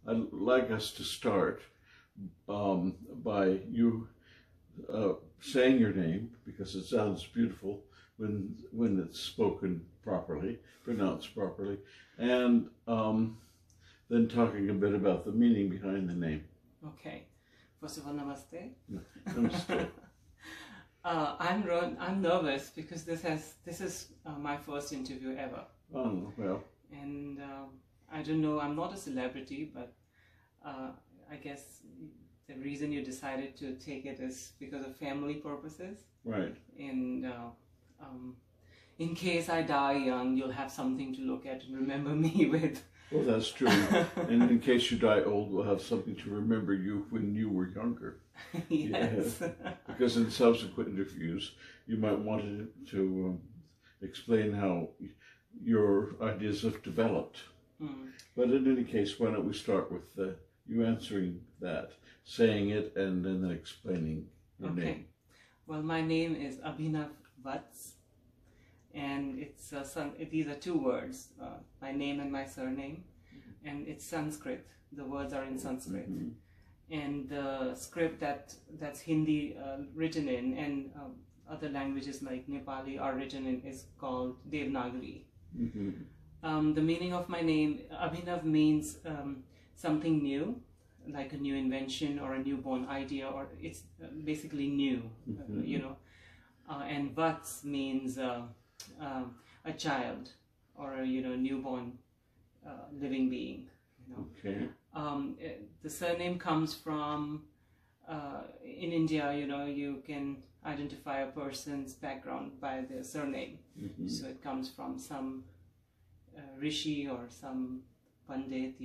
I'd like us to start by you saying your name, because it sounds beautiful when it's spoken properly, pronounced properly, and then talking a bit about the meaning behind the name. Okay. First of all, namaste. Namaste. I'm nervous because this is my first interview ever. Oh, well. And I don't know, I'm not a celebrity, but I guess the reason you decided to take it is because of family purposes. Right. And in case I die young, you'll have something to look at and remember me with. Well, that's true. And in case you die old, we'll have something to remember you when you were younger. Yes. Because in subsequent interviews, you might want to explain how your ideas have developed. Mm. But in any case, why don't we start with you answering that, saying it, and then explaining your name. Well, my name is Abhinav Vats, and it's these are two words, my name and my surname, and it's Sanskrit. The words are in Sanskrit. Mm-hmm. And the script that's Hindi written in, and other languages like Nepali are written in, is called Devanagari. Mm-hmm. The meaning of my name, Abhinav, means something new, like a new invention or a newborn idea, or it's basically new, Mm-hmm. you know. And Vats means a child, or a newborn living being. You know. Okay. The surname comes from, in India, you can identify a person's background by their surname. Mm-hmm. So it comes from some rishi or some pandit,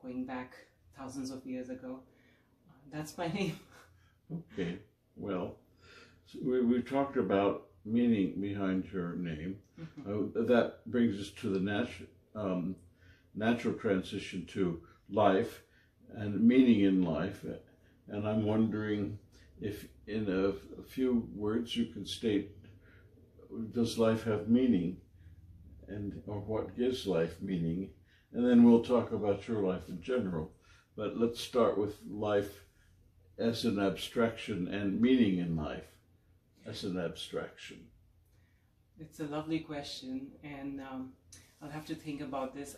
going back thousands of years ago. That's my name. Okay. Well, so we talked about meaning behind your name. Mm-hmm. That brings us to the natural transition to life and meaning in life, and I'm wondering if in a few words you can state, does life have meaning, or what gives life meaning, and then we'll talk about your life in general. But let's start with life as an abstraction and meaning in life as an abstraction. It's a lovely question, and I'll have to think about this.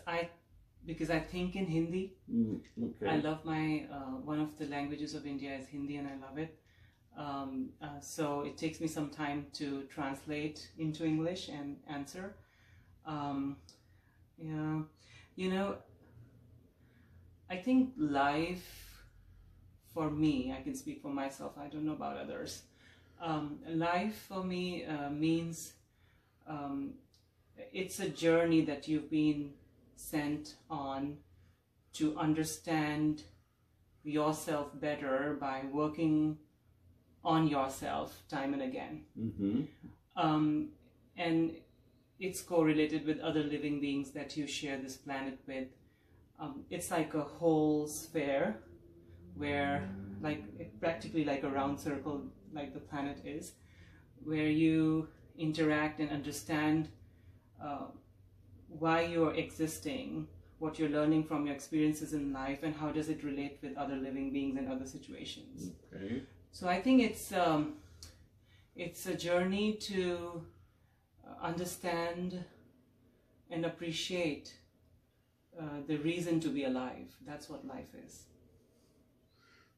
Because I think in Hindi. Okay. I love my, one of the languages of India is Hindi, and I love it. So it takes me some time to translate into English and answer. Yeah, I think life, for me, I can speak for myself, I don't know about others. Life for me means it's a journey that you've been sent on to understand yourself better by working on yourself time and again. Mm-hmm. And it's correlated with other living beings that you share this planet with. It's like a whole sphere where, practically like a round circle, like the planet is, where you interact and understand why you're existing, what you're learning from your experiences in life, and how does it relate with other living beings and other situations. Okay. So I think it's a journey to understand and appreciate the reason to be alive. That's what life is.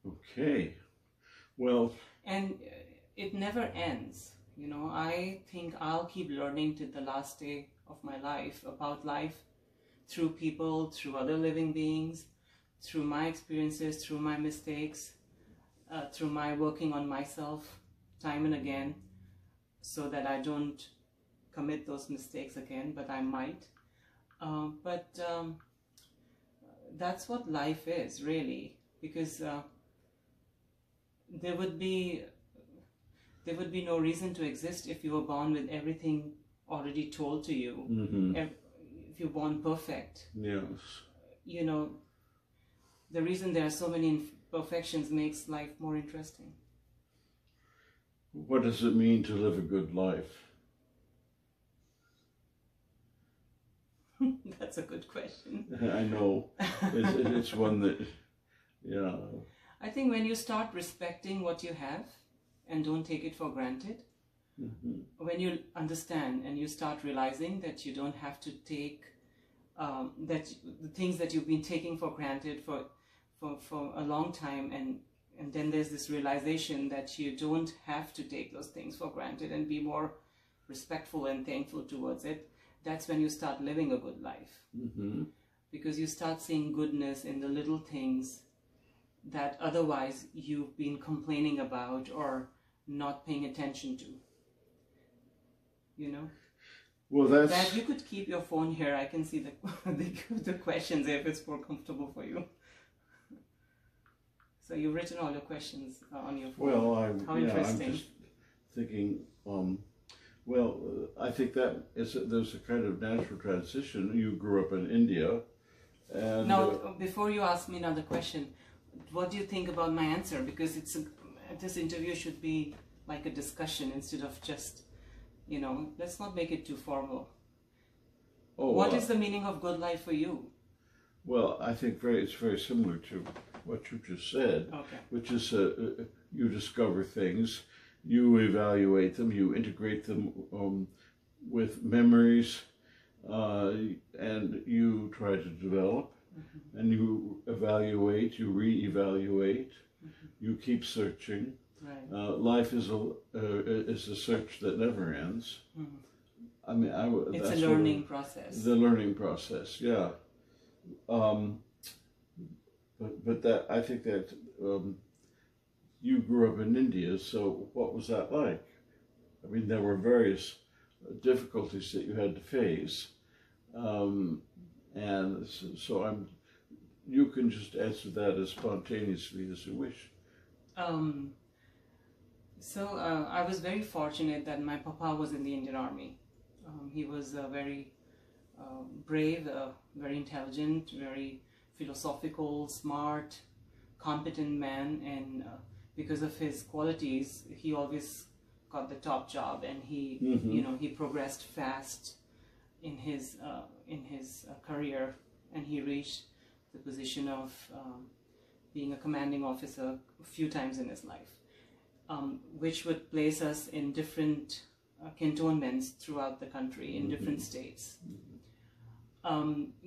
Okay. Well. And it never ends. I think I'll keep learning till the last day of my life about life, through people, through other living beings, through my experiences, through my mistakes, through my working on myself time and again, so that I don't commit those mistakes again, but I might. But that's what life is, really, because there would be no reason to exist if you were born with everything already told to you. Mm-hmm. If you're born perfect. Yes. The reason there are so many imperfections makes life more interesting. What does it mean to live a good life? That's a good question. I know. It's one that, yeah. I think when you start respecting what you have and don't take it for granted, when you understand and you start realizing that you don't have to take that the things that you've been taking for granted for a long time, and then there's this realization that you don't have to take those things for granted and be more respectful and thankful towards it, that's when you start living a good life. Because you start seeing goodness in the little things that otherwise you've been complaining about or not paying attention to. You know? Well, that you could keep your phone here. I can see the questions if it's more comfortable for you. So you've written all your questions on your phone. Well, How interesting. I'm just thinking, I think that there's a kind of natural transition. You grew up in India. And, now, before you ask me another question, what do you think about my answer? Because this interview should be like a discussion instead of just, let's not make it too formal. What is the meaning of good life for you? Well, I think it's very similar to what you just said, which is you discover things, you evaluate them, you integrate them with memories, and you try to develop, and you evaluate, you re-evaluate, you keep searching. Right. Life is a search that never ends. I mean, it's a learning process. The learning process, yeah. But that I think that you grew up in India, so what was that like? I mean, there were various difficulties that you had to face, and so you can just answer that as spontaneously as you wish. I was very fortunate that my papa was in the Indian Army. He was a very brave, very intelligent, very philosophical, smart, competent man, and because of his qualities, he always got the top job, and he, he progressed fast in his career, and he reached the position of being a commanding officer a few times in his life, which would place us in different cantonments throughout the country, in different states.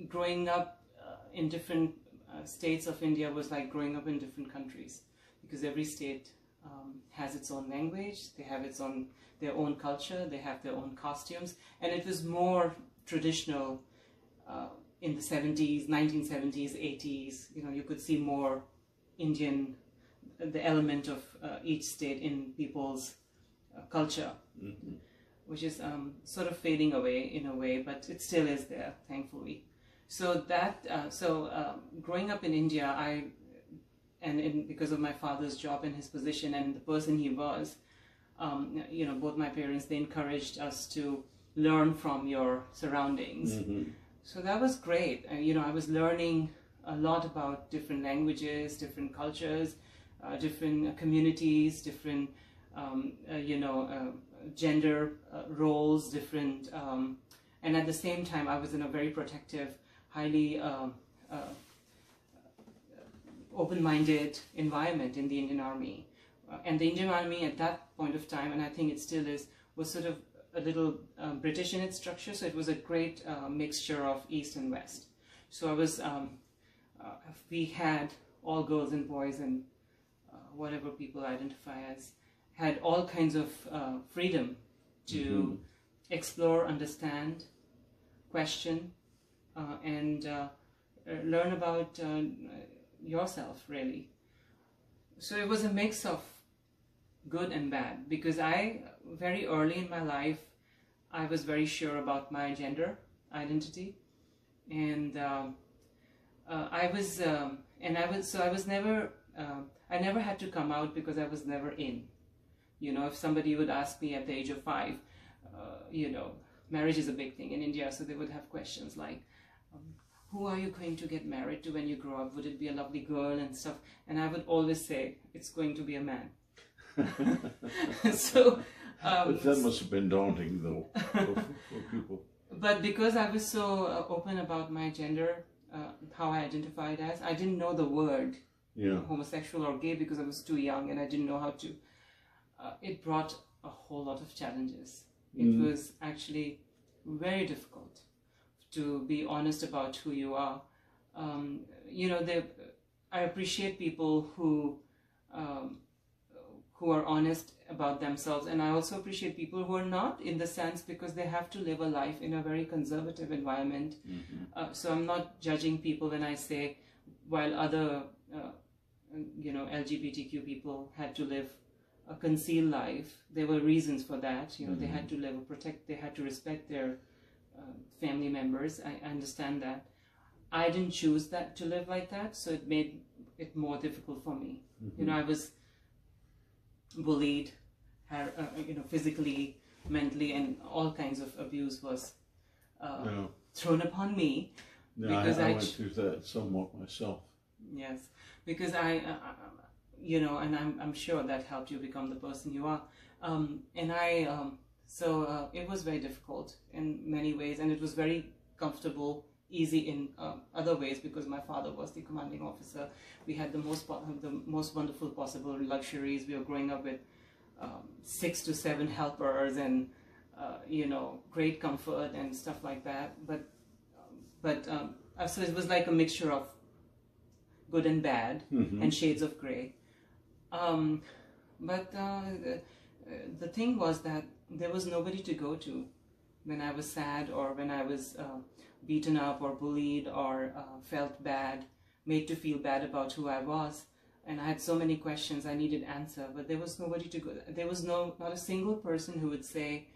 Growing up in different states of India was like growing up in different countries, because every state has its own language, they have their own culture, they have their own costumes, and it was more traditional in the 70s, 1970s, 80s. You could see more Indian, the element of each state in people's culture, which is sort of fading away in a way, but it still is there, thankfully. So growing up in India, because of my father's job and his position and the person he was, both my parents, they encouraged us to learn from your surroundings. So that was great. I was learning a lot about different languages, different cultures, different communities, different, gender roles, different, and at the same time, I was in a very protective, highly open-minded environment in the Indian Army. And the Indian Army at that point of time, and I think it still is, was sort of a little British in its structure, so it was a great mixture of East and West. So I was, we had all girls and boys and whatever people identify as, had all kinds of freedom to explore, understand, question, and learn about yourself, really. So it was a mix of good and bad, because very early in my life, I was very sure about my gender identity, and I never had to come out because I was never in. If somebody would ask me at the age of 5, marriage is a big thing in India, so they would have questions like, who are you going to get married to when you grow up? Would it be a lovely girl and stuff? And I would always say, it's going to be a man. So, but that must have been daunting, though, for people. But because I was so open about my gender, how I identified as, I didn't know the word homosexual or gay because I was too young and I didn't know how to. It brought a whole lot of challenges. It was actually very difficult to be honest about who you are. I appreciate people who are honest about themselves, and I also appreciate people who are not, in the sense because they have to live a life in a very conservative environment. So I'm not judging people when I say, while other LGBTQ people had to live a concealed life, there were reasons for that. They had to live they had to respect their family members. I understand that. I didn't choose to live like that, so it made it more difficult for me. I was bullied, physically, mentally, and all kinds of abuse was thrown upon me. Because I went through that somewhat myself. Yes, because and I'm sure that helped you become the person you are. So it was very difficult in many ways, and it was very comfortable, easy in other ways, because my father was the commanding officer. We had the most wonderful possible luxuries. We were growing up with 6 to 7 helpers, and great comfort and stuff like that. So it was like a mixture of good and bad, and shades of gray. The thing was that there was nobody to go to when I was sad, or when I was beaten up or bullied, or felt bad, made to feel bad about who I was. And I had so many questions I needed answer, but there was nobody to go. There was not a single person who would say,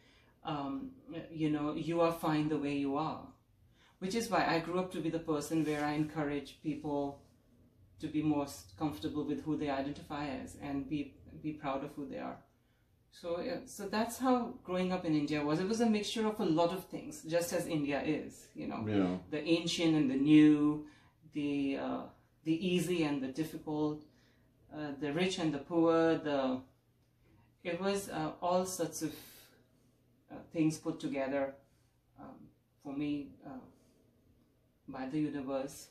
you are fine the way you are. Which is why I grew up to be the person where I encourage people to be most comfortable with who they identify as, and be proud of who they are. So that's how growing up in India was. It was a mixture of a lot of things, just as India is, the ancient and the new, the easy and the difficult, the rich and the poor. It was all sorts of things put together for me by the universe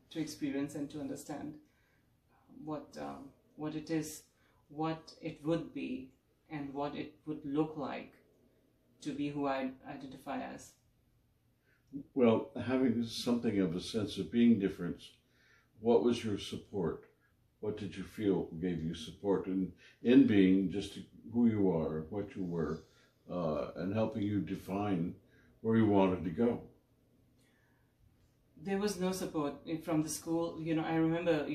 to experience and to understand what it is, what it would be, and what it would look like to be who I identify as. Well, having something of a sense of being different, what was your support? What did you feel gave you support in being just who you are, what you were, and helping you define where you wanted to go? There was no support from the school. I remember,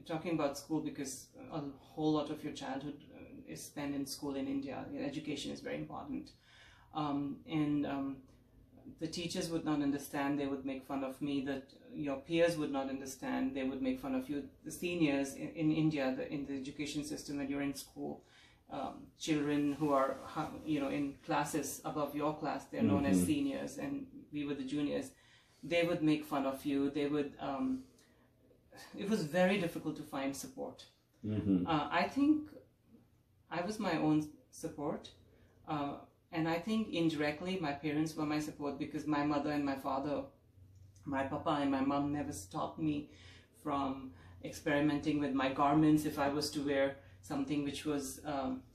talking about school, because a whole lot of your childhood is spent in school in India. Education is very important. The teachers would not understand. They would make fun of me. That your peers would not understand. They would make fun of you. The seniors in India, in the education system, when you're in school, children who are, in classes above your class, they're known as seniors, and we were the juniors. They would make fun of you. They would. It was very difficult to find support. I think I was my own support, and I think indirectly my parents were my support, because my mother and my father, my papa and my mom, never stopped me from experimenting with my garments. If I was to wear something which was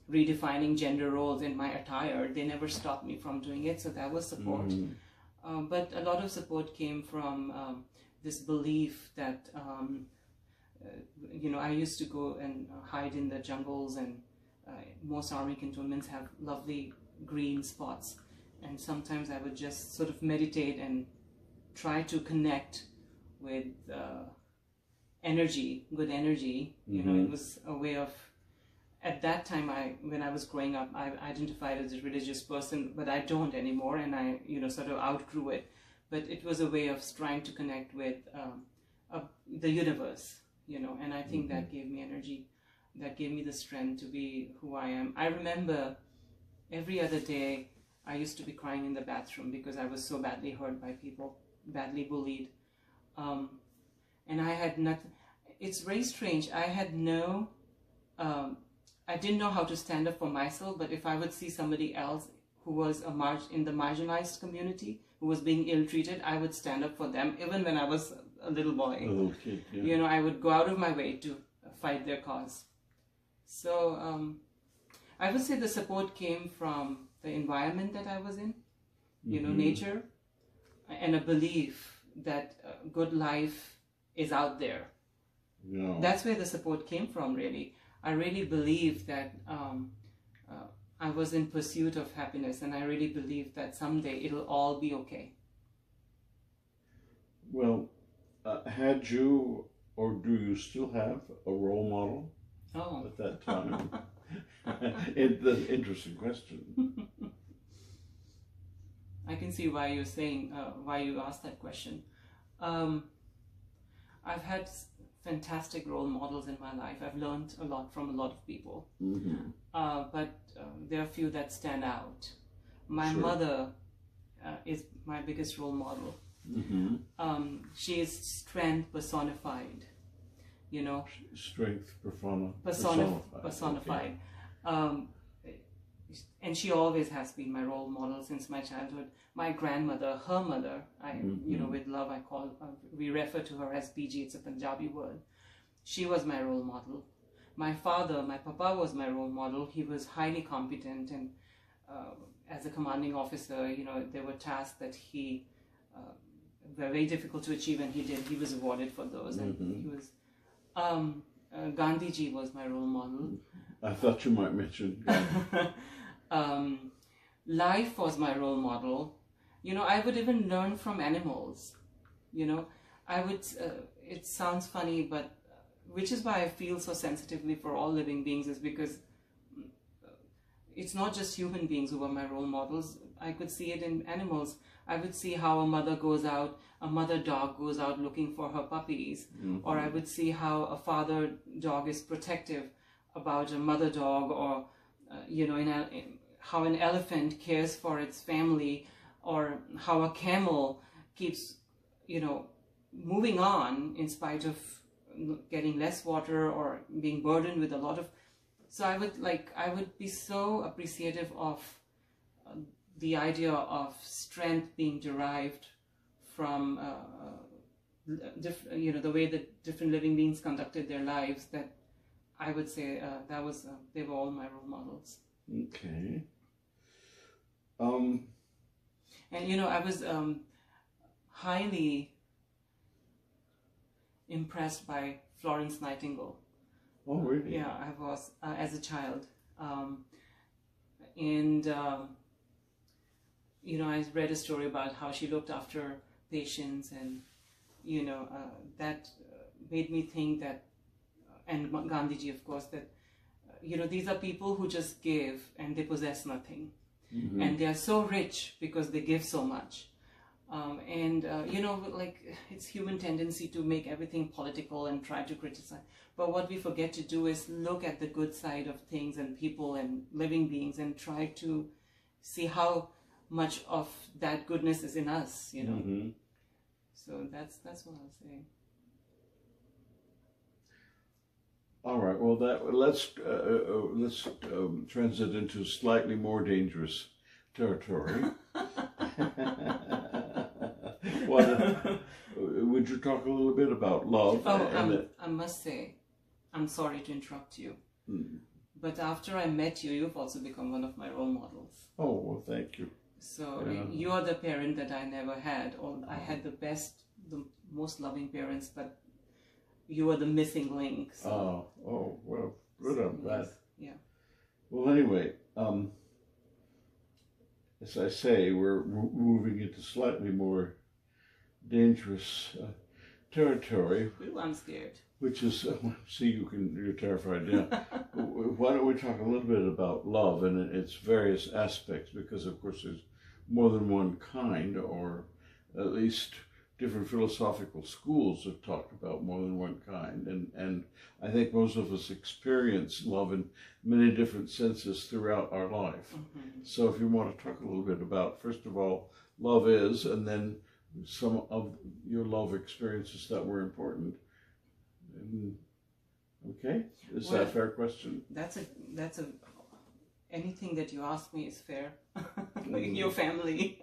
redefining gender roles in my attire, they never stopped me from doing it. So that was support. But a lot of support came from this belief that, I used to go and hide in the jungles, and most army cantonments have lovely green spots. And sometimes I would just sort of meditate and try to connect with energy, good energy. It was a way of, at that time, when I was growing up, I identified as a religious person, but I don't anymore, and I, sort of outgrew it. But it was a way of trying to connect with the universe, and I think that gave me energy, that gave me the strength to be who I am. I remember every other day I used to be crying in the bathroom because I was so badly hurt by people, badly bullied, and I had nothing. It's very strange. I had no. I didn't know how to stand up for myself, but if I would see somebody else who was in the marginalized community, who was being ill-treated, I would stand up for them, even when I was a little boy. A little kid, yeah. You know, I would go out of my way to fight their cause. So I would say the support came from the environment that I was in, you know, nature, and a belief that good life is out there. Yeah. That's where the support came from, really. I really believe that I was in pursuit of happiness, and I really believe that someday it'll all be okay. Well, had you, or do you still have, a role model at that time? It's an interesting question. I can see why you're saying, why you asked that question. I've had fantastic role models in my life. I've learned a lot from a lot of people. But there are a few that stand out. My mother is my biggest role model. She is strength personified, you know. Strength personified. Okay. And she always has been my role model since my childhood. My grandmother, her mother, you know, with love, we refer to her as BG. It's a Punjabi word. She was my role model. My father, my papa, was my role model. He was highly competent, and as a commanding officer, you know, there were tasks that he were very difficult to achieve, and he did. He was awarded for those, and he was. Gandhiji was my role model. I thought you might mention Gandhi. Life was my role model. You know, I would even learn from animals. You know, I would. It sounds funny, but which is why I feel so sensitively for all living beings, is because it's not just human beings who are my role models. I could see it in animals. I would see how a mother dog goes out looking for her puppies, or I would see how a father dog is protective about a mother dog, or you know, how an elephant cares for its family, or how a camel keeps, you know, moving on in spite of getting less water or being burdened with a lot of. So I would be so appreciative of the idea of strength being derived from you know, the way that different living beings conducted their lives, that I would say they were all my role models. Okay. And you know, I was highly impressed by Florence Nightingale. Oh, really? Yeah, I was as a child, and you know, I read a story about how she looked after patients, and you know, that made me think that, and Gandhiji, of course, that you know, these are people who just give and they possess nothing, and they are so rich because they give so much. You know, like, it's human tendency to make everything political and try to criticize. But what we forget to do is look at the good side of things and people and living beings, and try to see how much of that goodness is in us, you know. So that's what I'll say. All right. Well, let's transit into slightly more dangerous territory. Would you talk a little bit about love? I must say, I'm sorry to interrupt you, but after I met you, you've also become one of my role models. Oh, well, thank you. So you are the parent that I never had. Or I had the most loving parents, but you were the missing link. So. Oh, well, good on that. Yeah. Well, anyway, as I say, we're moving into slightly more dangerous territory. Ooh, I'm scared. Which is, see, you're terrified, yeah. Why don't we talk a little bit about love and its various aspects, because of course there's more than one kind, or at least different philosophical schools have talked about more than one kind, and I think most of us experience love in many different senses throughout our life. So if you want to talk a little bit about, first of all, love is, and then some of your love experiences that were important. Okay, is that a fair question? That's a anything that you ask me is fair. Your family.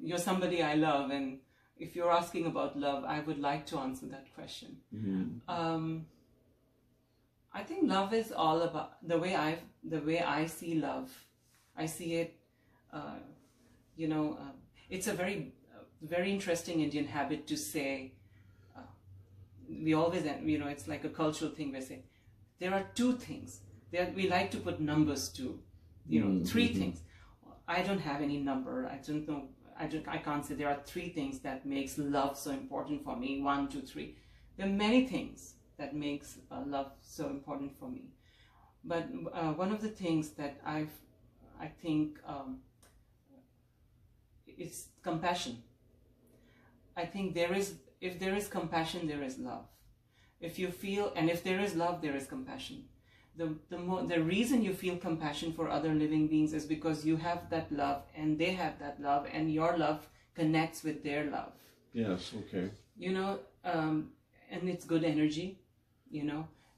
you're somebody I love, and if you're asking about love, I would like to answer that question. I think love is all about the way I see love. I see it, it's a very interesting Indian habit to say. We always, it's like a cultural thing. We say there are two things. We like to put numbers to, three things. I don't have any number. I don't know. I can't say there are three things that makes love so important for me. 1, 2, 3. There are many things that makes love so important for me. But one of the things that I think is compassion. I think if there is compassion, there is love. If you feel, and if there is love, there is compassion. The reason you feel compassion for other living beings is because you have that love and they have that love, and your love connects with their love. Yes, okay. And it's good energy,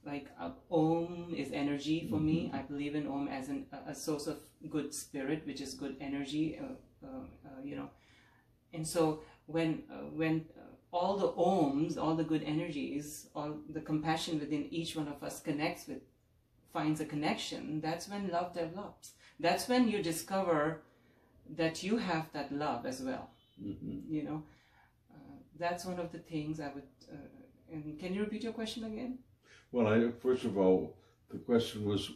like Om is energy for me. I believe in Om as a source of good spirit, which is good energy, And so when all the Oms, all the good energies, all the compassion within each one of us finds a connection, that's when love develops. That's when you discover that you have that love as well. That's one of the things I would. And can you repeat your question again? Well, first of all, the question was,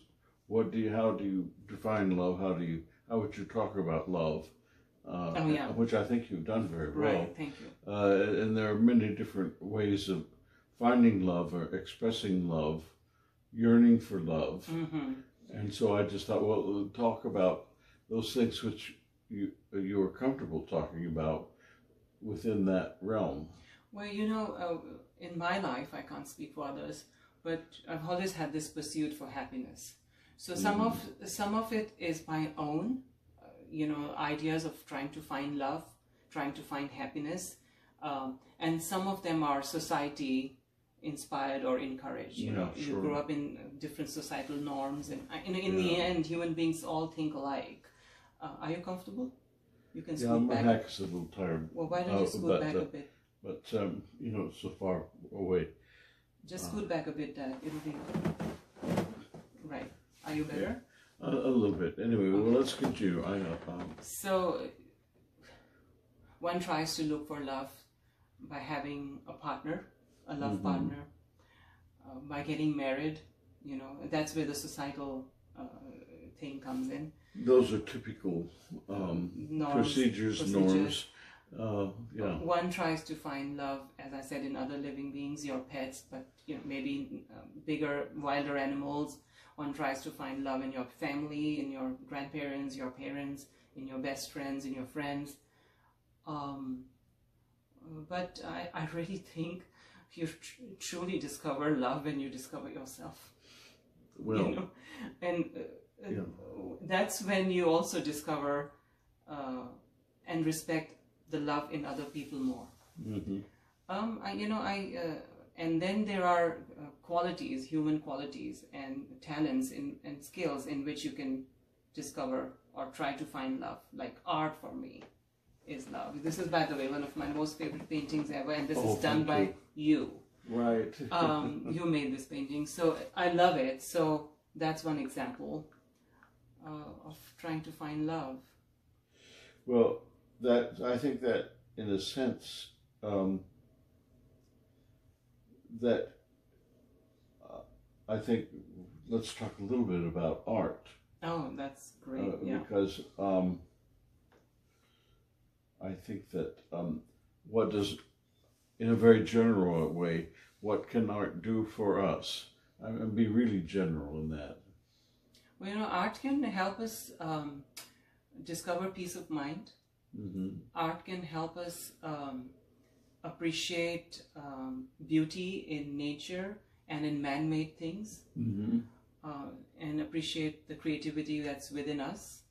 how do you define love? How would you talk about love? Which I think you've done very well. Right, thank you. And there are many different ways of finding love or expressing love, yearning for love. And so I just thought, well, talk about those things which you are comfortable talking about within that realm. Well, in my life, I can't speak for others, but I've always had this pursuit for happiness. So some of it is my own, ideas of trying to find love, trying to find happiness, and some of them are society inspired or encouraged. You grow up in different societal norms, and in the end, human beings all think alike. Are you comfortable? You can scoot back. Yeah, my neck is a little tired. Well, why don't you scoot back a bit? But it's so far away. Just scoot back a bit, Dad. It'll be right. Are you better? A little bit. Anyway, well, let's continue. So, one tries to look for love by having a partner, a love partner, by getting married. That's where the societal thing comes in. Those are typical procedures, norms. One tries to find love, as I said, in other living beings, your pets, but maybe bigger, wilder animals. One tries to find love in your family, in your grandparents, your parents, in your best friends, in your friends. But I really think you truly discover love when you discover yourself. Well, that's when you also discover and respect the love in other people more. And then there are qualities, human qualities and talents and skills in which you can discover or try to find love. Like art for me is love. This is, by the way, one of my most favorite paintings ever, and this is done by you. Right. You made this painting, so I love it. So that's one example of trying to find love. Well, I think that in a sense I think let's talk a little bit about art. Oh, that's great. Because I think that what does, in a very general way, what can art do for us? And be really general in that. Well, art can help us discover peace of mind. Art can help us appreciate beauty in nature and in man-made things, and appreciate the creativity that's within us.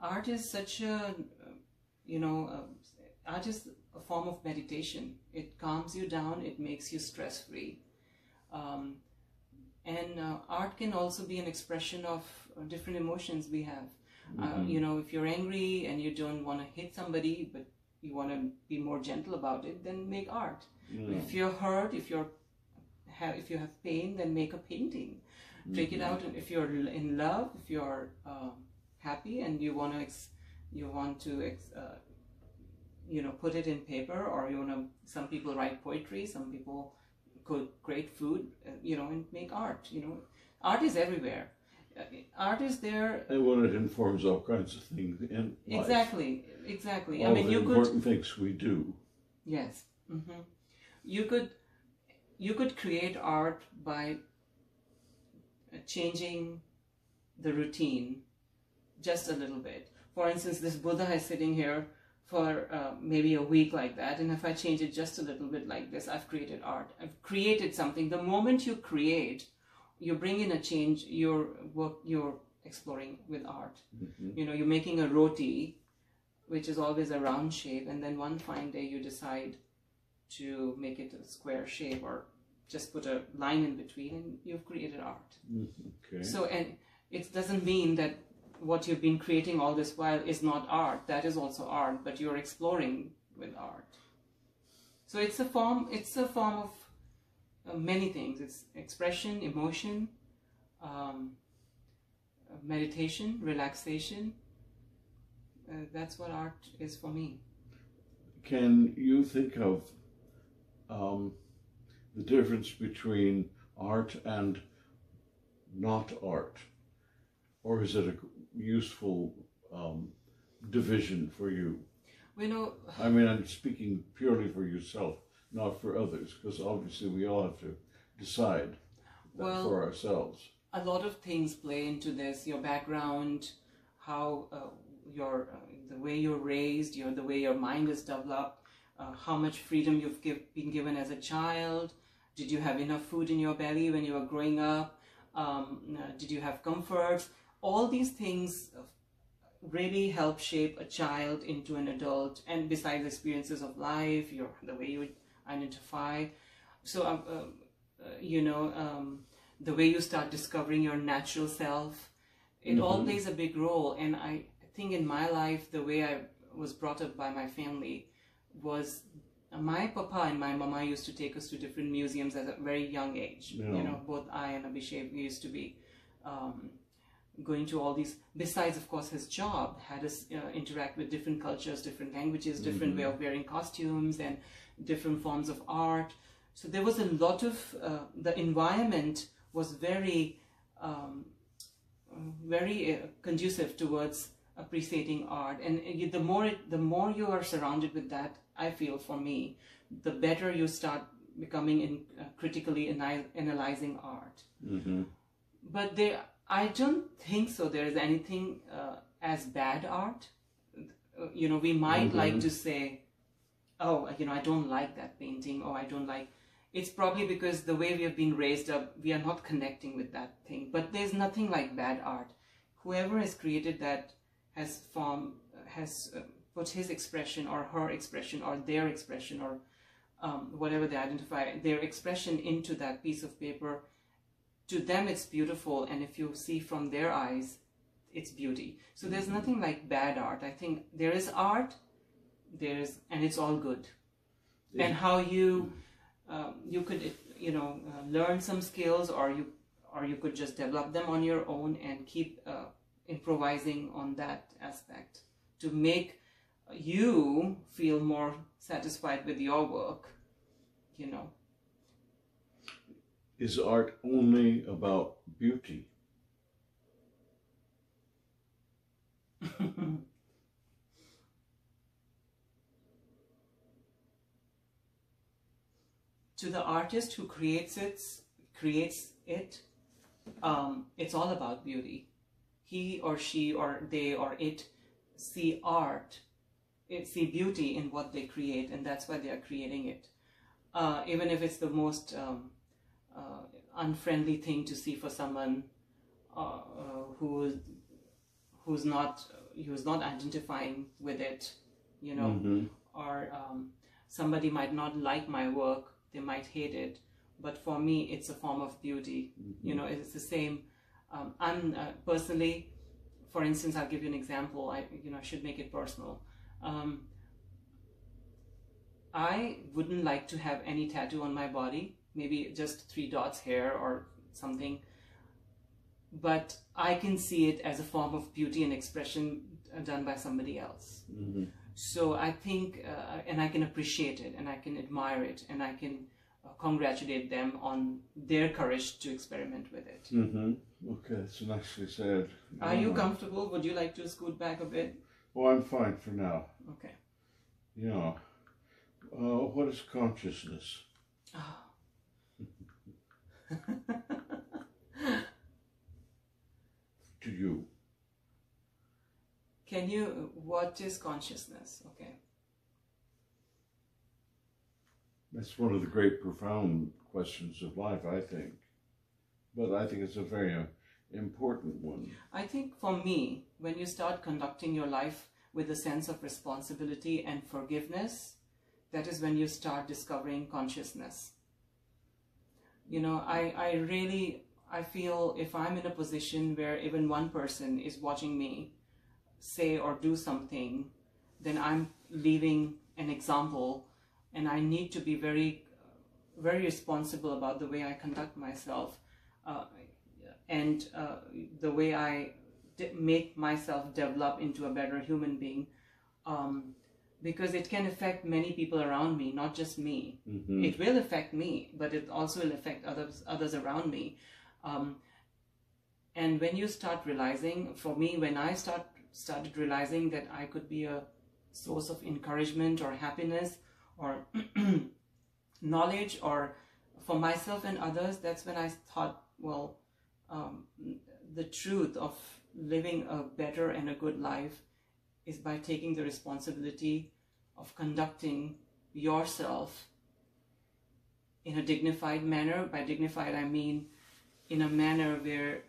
Art is such a, art is a form of meditation. It calms you down, it makes you stress-free. And art can also be an expression of different emotions we have. You know, if you're angry and you don't want to hit somebody, but you want to be more gentle about it, then make art. If you're hurt, if you have pain, then make a painting. Take it out. And if you're in love, if you're happy and you want to you know, put it in paper, or you want to. Some people write poetry. Some people cook great food. You know, and make art. You know, art is everywhere. Art is there. And when it informs all kinds of things in life. Exactly. All the important things we do. Yes. You could create art by changing the routine just a little bit. For instance, this Buddha is sitting here for maybe a week like that, and if I change it just a little bit like this, I've created art. I've created something. The moment you create, you bring in a change. You're exploring with art. You know, you're making a roti, which is always a round shape, and then one fine day you decide to make it a square shape, or just put a line in between, and you've created art. Okay. So, and it doesn't mean that what you've been creating all this while is not art. That is also art, but you're exploring with art. So it's a form of many things. It's expression, emotion, meditation, relaxation. That's what art is for me. Can you think of the difference between art and not art? Or is it a useful division for you? You know, I mean, I'm speaking purely for yourself, not for others, because obviously we all have to decide that for ourselves. A lot of things play into this. Your background, how the way you're raised, the way your mind is developed, how much freedom you've been given as a child. Did you have enough food in your belly when you were growing up? Did you have comforts? All these things really help shape a child into an adult, and besides experiences of life, the way you identify. So, the way you start discovering your natural self, it all plays a big role. And I think in my life, the way I was brought up by my family was my papa and my mama used to take us to different museums at a very young age. Yeah. You know, both I and Abhishek, we used to be going to all these, besides of course his job, had us interact with different cultures, different languages, different way of wearing costumes, and different forms of art. So there was a lot of, the environment was very, very conducive towards appreciating art. And the more you are surrounded with that, I feel for me, the better you start becoming critically analyzing art. But I don't think so there is anything as bad art. You know, we might like to say, oh, you know, I don't like that painting, or I don't like. It's probably because the way we have been raised up, we are not connecting with that thing. But there's nothing like bad art. Whoever has created that has put his expression or her expression or their expression or whatever they identify, their expression into that piece of paper. To them it's beautiful, and if you see from their eyes, it's beauty. So there's nothing like bad art. I think there is art, and it's all good. And how you could learn some skills, or you could just develop them on your own and keep improvising on that aspect to make you feel more satisfied with your work, you know. Is art only about beauty? To the artist who creates it, it's all about beauty. He or she or they or it see art, see beauty in what they create, and that's why they are creating it. Even if it's the most unfriendly thing to see for someone who's not identifying with it, you know, or somebody might not like my work, they might hate it, but for me it's a form of beauty. You know, it's the same. I'm personally, for instance, I'll give you an example. I should make it personal. I wouldn't like to have any tattoo on my body, maybe just 3 dots here or something, but I can see it as a form of beauty and expression done by somebody else. Mm-hmm. So I think, and I can appreciate it, and I can admire it, and I can congratulate them on their courage to experiment with it. Mm-hmm. Okay, that's nicely said. Are you comfortable? Would you like to scoot back a bit? Well, I'm fine for now. Okay. Yeah. What is consciousness? Oh. To you? What is consciousness? Okay. That's one of the great profound questions of life, I think. But I think it's a very important one. I think for me, when you start conducting your life with a sense of responsibility and forgiveness, that is when you start discovering consciousness. I feel if I'm in a position where even one person is watching me say or do something, then I'm leaving an example, and I need to be very, very responsible about the way I conduct myself, and the way I make myself develop into a better human being, because it can affect many people around me, not just me. Mm-hmm. It will affect me, but it also will affect others around me. And when you start realizing, for me, when I started realizing that I could be a source of encouragement or happiness or knowledge or for myself and others, that's when I thought, well, the truth of living a better and a good life is by taking the responsibility of conducting yourself in a dignified manner. By dignified, I mean in a manner where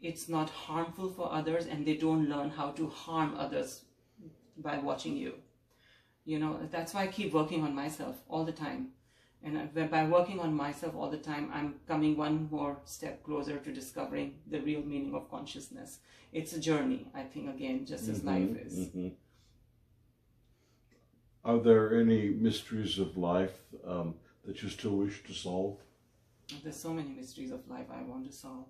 it's not harmful for others and they don't learn how to harm others by watching you. That's why I keep working on myself all the time. And by working on myself all the time, I'm coming one more step closer to discovering the real meaning of consciousness. It's a journey, I think, again, just as life is. Mm-hmm. Are there any mysteries of life that you still wish to solve? There's so many mysteries of life I want to solve.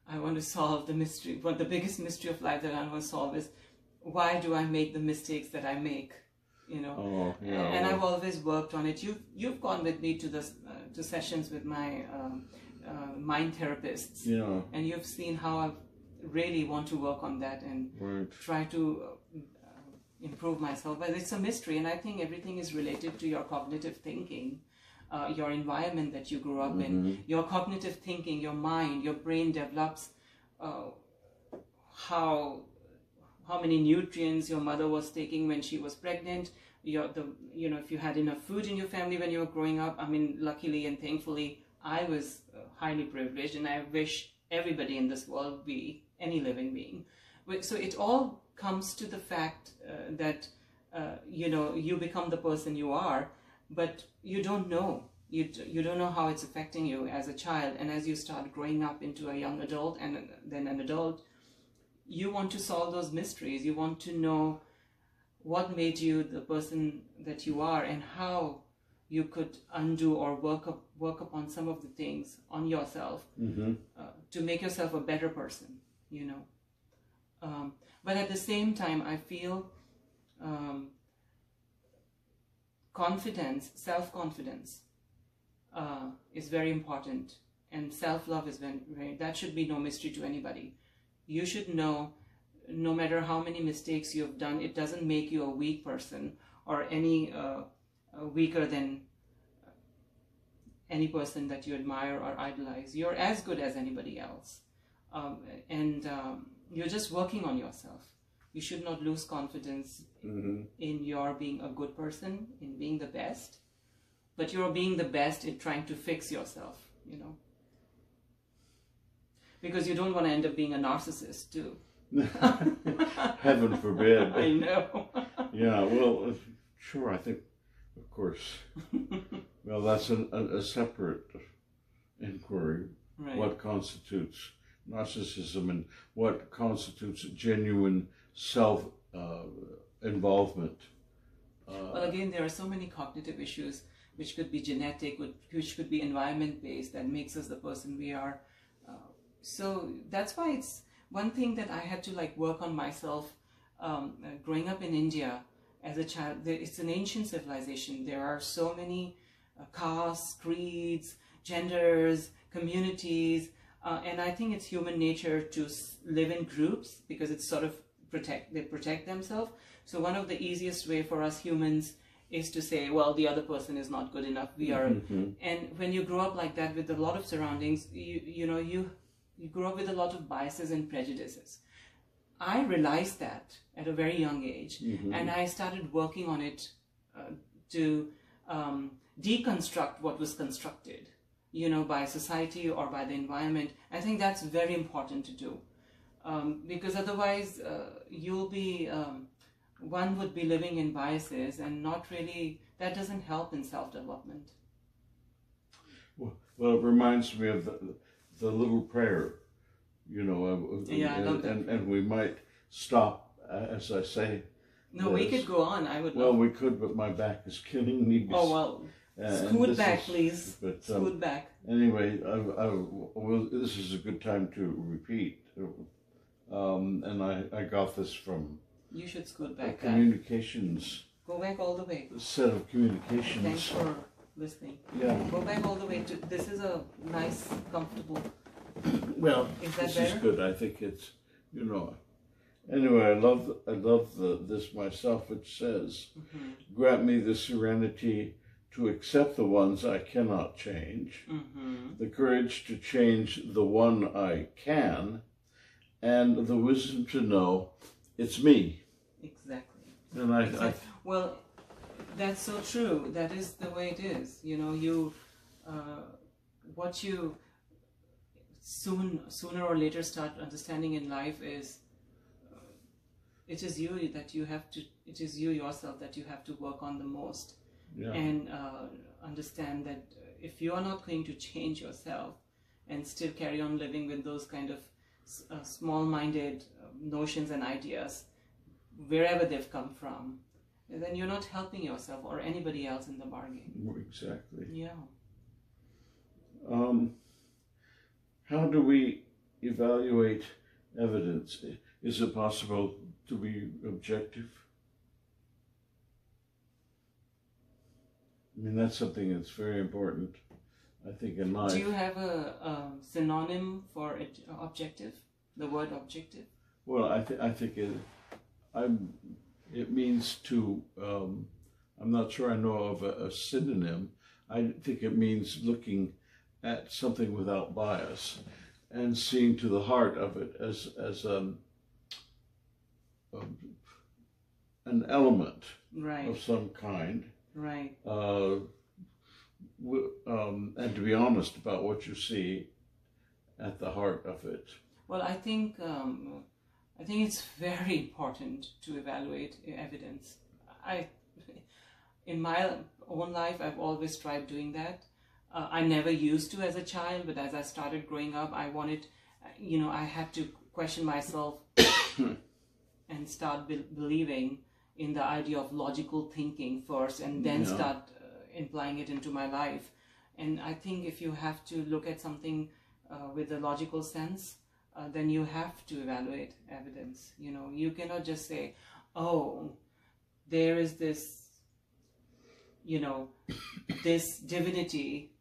I want to solve the mystery. But the biggest mystery of life that I want to solve is, why do I make the mistakes that I make? Oh, yeah. And I've always worked on it. You've gone with me to to sessions with my mind therapists, yeah, and you've seen how I really want to work on that and try to improve myself. But it's a mystery, and I think everything is related to your cognitive thinking, your environment that you grew up in, your cognitive thinking, your mind, your brain develops how many nutrients your mother was taking when she was pregnant, if you had enough food in your family when you were growing up. I mean, luckily and thankfully, I was highly privileged, and I wish everybody in this world be any living being. So it all comes to the fact that, you become the person you are, but you don't know. You don't know how it's affecting you as a child. And as you start growing up into a young adult and then an adult, you want to solve those mysteries. You want to know what made you the person that you are and how you could undo or work upon some of the things on yourself to make yourself a better person, But at the same time, I feel self-confidence is very important, and self-love is very, that should be no mystery to anybody. You should know, no matter how many mistakes you've done, it doesn't make you a weak person or any weaker than any person that you admire or idolize. You're as good as anybody else. And you're just working on yourself. You should not lose confidence in your being a good person, in being the best, but you're being the best in trying to fix yourself, Because you don't want to end up being a narcissist too. Heaven forbid. I know. Yeah, well, sure, I think, of course. Well, that's a separate inquiry. Right. what constitutes narcissism and what constitutes genuine self-involvement. Well, again, there are so many cognitive issues which could be genetic, which could be environment-based, that makes us the person we are. So that's why it's one thing that I had to like work on myself. Growing up in India as a child, it's an ancient civilization. There are so many castes, creeds, genders, communities, and I think it's human nature to live in groups because it's sort of they protect themselves. So one of the easiest way for us humans is to say, well, the other person is not good enough. We are, and when you grow up like that with a lot of surroundings, you grow up with a lot of biases and prejudices. I realized that at a very young age, and I started working on it to deconstruct what was constructed, by society or by the environment. I think that's very important to do, because otherwise you'll be, one would be living in biases and not really, that doesn't help in self-development. Well, it reminds me of the little prayer, I love that. And we might stop, as I say. No, we could go on. I would. Well, we could, but my back is killing me. Oh well, scoot back, please. But, scoot back. Anyway, this is a good time to repeat, and I got this from. You should scoot back. Communications. Go back all the way. Set of communications. Thanks for listening. Yeah. Go back all the way to. This is a nice, comfortable. Well, this is good. I think it's, Anyway, I love this myself, which says, grant me the serenity to accept the ones I cannot change, the courage to change the one I can, and the wisdom to know it's me. Exactly. And well, that's so true. That is the way it is. What you sooner or later start understanding in life is it is you yourself that you have to work on the most. And understand that if you are not going to change yourself and still carry on living with those kind of small-minded notions and ideas wherever they've come from, then you're not helping yourself or anybody else in the bargain. Exactly. Yeah. How do we evaluate evidence? Is it possible to be objective? I mean, that's something that's very important, I think, in life. Do you have a synonym for objective? The word objective? Well, I think it means to. I'm not sure I know of a synonym. I think it means looking at something without bias and seeing to the heart of it as an element of some kind. Right. And to be honest about what you see at the heart of it. Well, I think it's very important to evaluate evidence. In my own life, I've always tried doing that. I never used to as a child, but as I started growing up, I wanted, I had to question myself and start believing in the idea of logical thinking first, and then start implying it into my life. And I think if you have to look at something with a logical sense, then you have to evaluate evidence. You cannot just say, oh, there is this, this divinity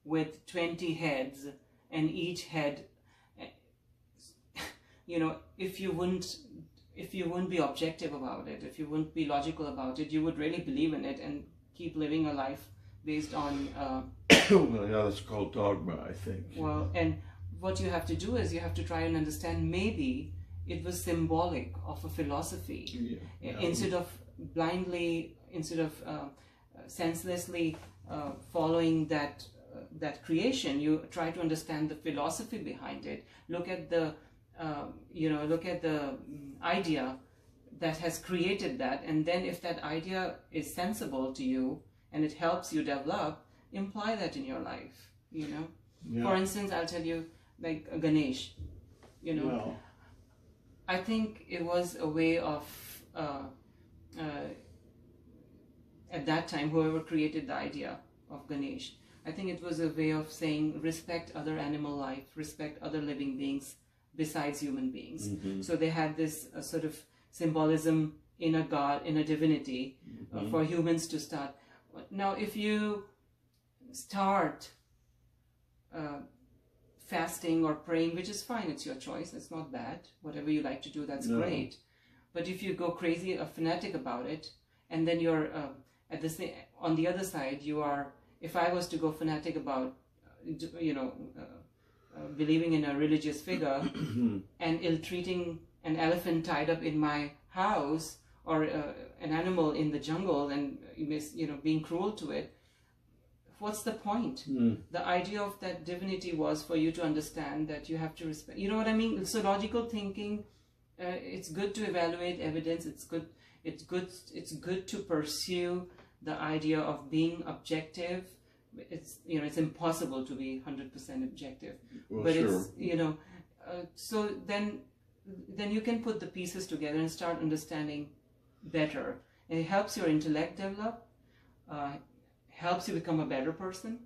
with 20 heads, and each head, if you wouldn't be objective about it, if you wouldn't be logical about it, you would really believe in it and keep living a life based on... Well, yeah, that's called dogma, I think. Well, and what you have to do is you have to try and understand maybe it was symbolic of a philosophy. Instead of senselessly following that creation, you try to understand the philosophy behind it. Look at the idea that has created that, and then if that idea is sensible to you and it helps you develop, imply that in your life. Yeah. For instance, I'll tell you, like Ganesh, you know, Well, I think it was a way of, at that time, whoever created the idea of Ganesh, I think it was a way of saying respect other animal life, respect other living beings besides human beings. So they had this sort of symbolism in a god, in a divinity, for humans to start. Now, if you start fasting or praying, which is fine, it's your choice, it's not bad. Whatever you like to do, that's great. But if you go crazy, a fanatic about it, and then you're at the same, on the other side, you are. If I was to go fanatic about, believing in a religious figure and ill-treating an elephant tied up in my house, or an animal in the jungle, and being cruel to it, what's the point? The idea of that divinity was for you to understand that you have to respect. You know what I mean? So logical thinking. It's good to evaluate evidence. It's good. It's good to pursue the idea of being objective. It's impossible to be 100% objective. well, But sure. it's so then you can put the pieces together and start understanding better. And it helps your intellect develop. Helps you become a better person.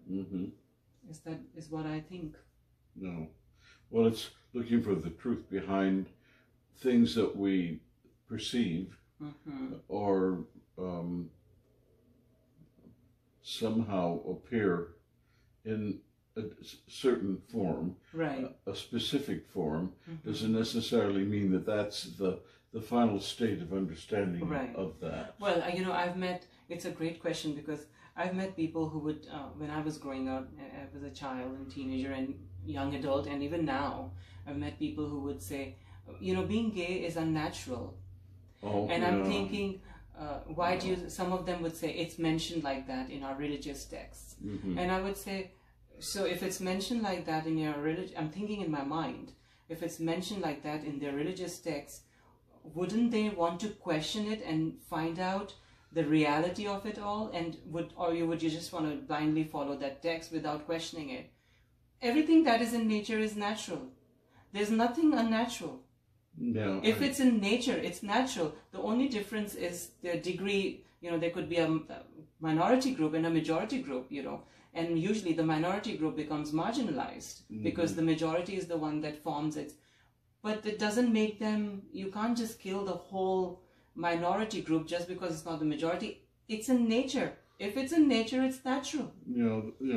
Is what I think. No. Well, it's looking for the truth behind things that we perceive or somehow appear in a certain form, Right. a specific form, doesn't necessarily mean that that's the final state of understanding Right. of that. Well, I've met, it's a great question, because I've met people who would, when I was growing up, I was a child and teenager and young adult, and even now, I've met people who would say, being gay is unnatural. Oh, And I'm thinking, why do you, some of them would say, it's mentioned like that in our religious texts. And I would say, so if it's mentioned like that in your religion, I'm thinking in my mind, if it's mentioned like that in their religious texts, wouldn't they want to question it and find out the reality of it all? And would you just want to blindly follow that text without questioning it? Everything that is in nature is natural. There's nothing unnatural. No. If it's in nature, it's natural. The only difference is the degree. There could be a minority group and a majority group, and usually the minority group becomes marginalized because the majority is the one that forms it. But it doesn't make them, you can't just kill the whole minority group just because it's not the majority. It's in nature. If it's in nature, it's natural.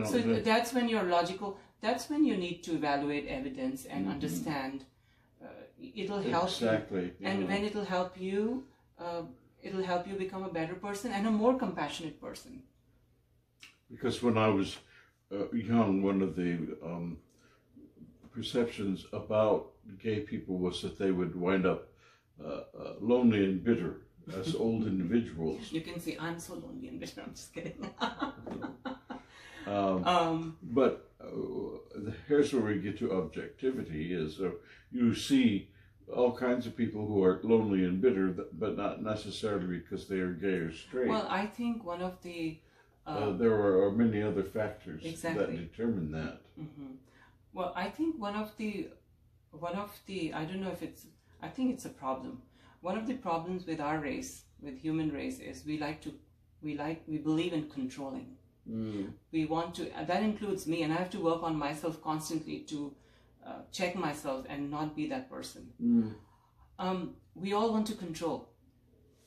So that's when you're logical. That's when you need to evaluate evidence and understand. It'll help exactly. you. And when it'll help you become a better person and a more compassionate person. Because when I was young, one of the perceptions about gay people was that they would wind up lonely and bitter as old individuals. You can see, I'm so lonely and bitter. I'm just kidding. But here's where we get to objectivity, is you see all kinds of people who are lonely and bitter, but not necessarily because they are gay or straight. Well, I think one of the... there are many other factors Exactly. that determine that. Well, I think one of the, I don't know if it's, I think it's a problem. One of the problems with our race, with human race, is we believe in controlling. We want to, that includes me, and I have to work on myself constantly to check myself and not be that person. We all want to control.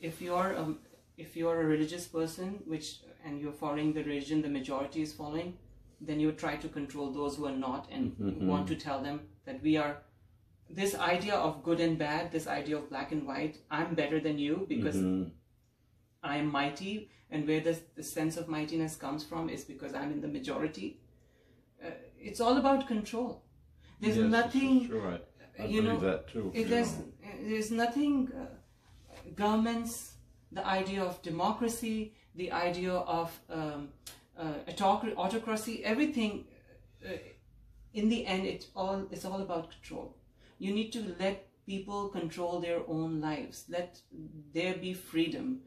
If you're a religious person, and you're following the religion the majority is following, then you try to control those who are not, and want to tell them that we are, this idea of good and bad, this idea of black and white, I'm better than you because I am mighty, and where the sense of mightiness comes from is because I'm in the majority. It's all about control. There's nothing, Right. I believe that too. There's nothing, governments, the idea of democracy, the idea of autocracy, everything, in the end, it's all about control. You need to let people control their own lives. Let there be freedom.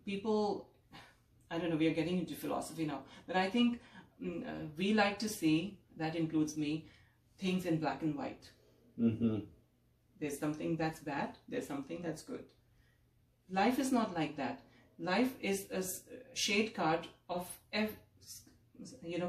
People, I don't know, we are getting into philosophy now, but I think we like to see, that includes me, things in black and white. Mm-hmm. There's something that's bad, there's something that's good. Life is not like that. Life is a shade card of,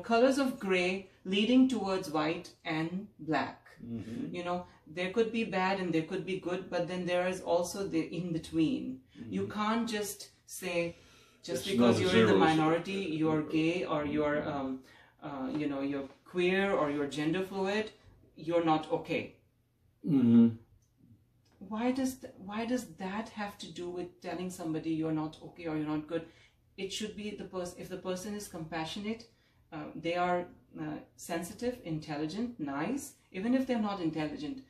colors of gray leading towards white and black. Mm-hmm. There could be bad and there could be good, but then there is also the in-between. Mm-hmm. You can't just say, just because you're in the minority, you're gay, or you're, you're queer, or you're gender fluid, you're not okay. Mm-hmm. Why does that have to do with telling somebody you're not okay or you're not good? It should be if the person is compassionate, they are sensitive, intelligent, nice, even if they're not intelligent,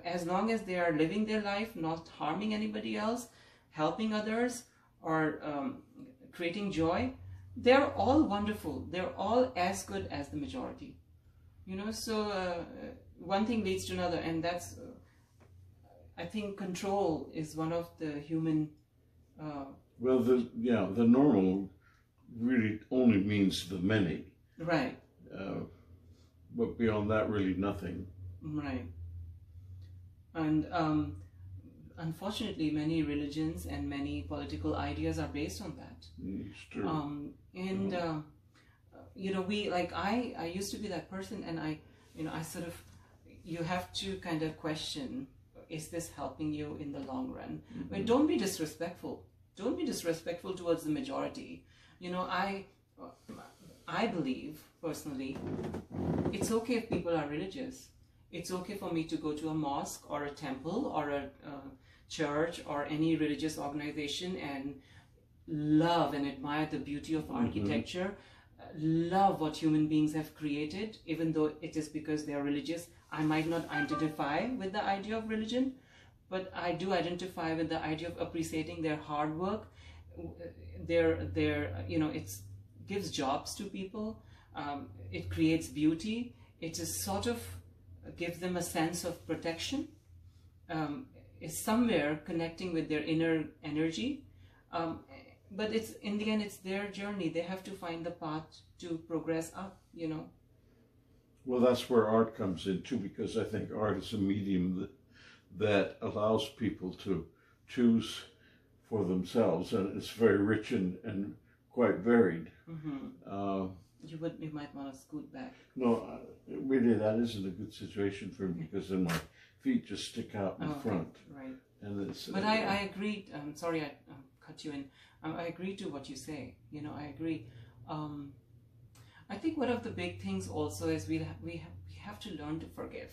as long as they are living their life, not harming anybody else, helping others, or creating joy, they're all wonderful. They're all as good as the majority. So one thing leads to another, and that's, I think control is one of the human... the normal really only means the many. Right. But beyond that, really nothing. Right. And unfortunately, many religions and many political ideas are based on that. It's true. I used to be that person, and I sort of, you have to kind of question, is this helping you in the long run? Mm-hmm. But don't be disrespectful. Don't be disrespectful towards the majority. I believe, personally, it's okay if people are religious. It's okay for me to go to a mosque or a temple or a church or any religious organization and love and admire the beauty of architecture, love what human beings have created, even though it is because they are religious. I might not identify with the idea of religion, but I do identify with the idea of appreciating their hard work. It gives jobs to people. It creates beauty. It is sort of gives them a sense of protection. Is somewhere connecting with their inner energy. But it's, in the end, it's their journey. They have to find the path to progress up, Well, that's where art comes in too, because I think art is a medium that allows people to choose for themselves, and it's very rich and quite varied. Mm-hmm. You might want to scoot back. No, really, that isn't a good situation for me, because then my feet just stick out in front. Right. And it's. But I agree. Sorry, I cut you in. I agree to what you say. I agree. I think one of the big things also is we have to learn to forgive.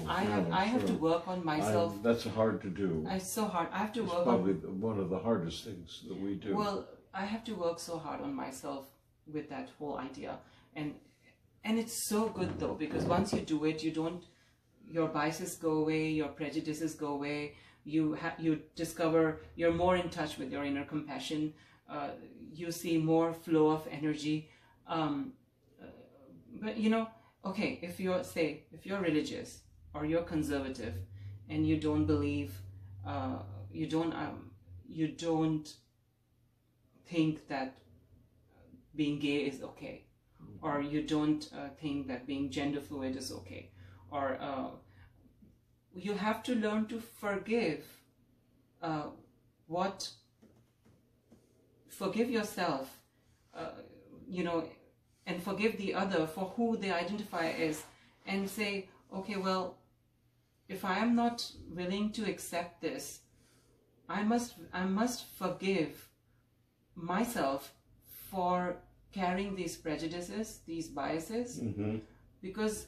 I have to work on myself. That's hard to do. It's so hard. I have to work. It's probably one of the hardest things that we do. Well, I have to work so hard on myself with that whole idea, and it's so good though, because once you do it, your biases go away, your prejudices go away. You discover you're more in touch with your inner compassion. You see more flow of energy. But okay, if you're religious or you're conservative, and you don't believe, you don't think that being gay is okay, or you don't think that being gender fluid is okay, or you have to learn to forgive. Forgive yourself, and forgive the other for who they identify as, and say, okay, well, if I am not willing to accept this, I must forgive myself for carrying these prejudices, these biases, because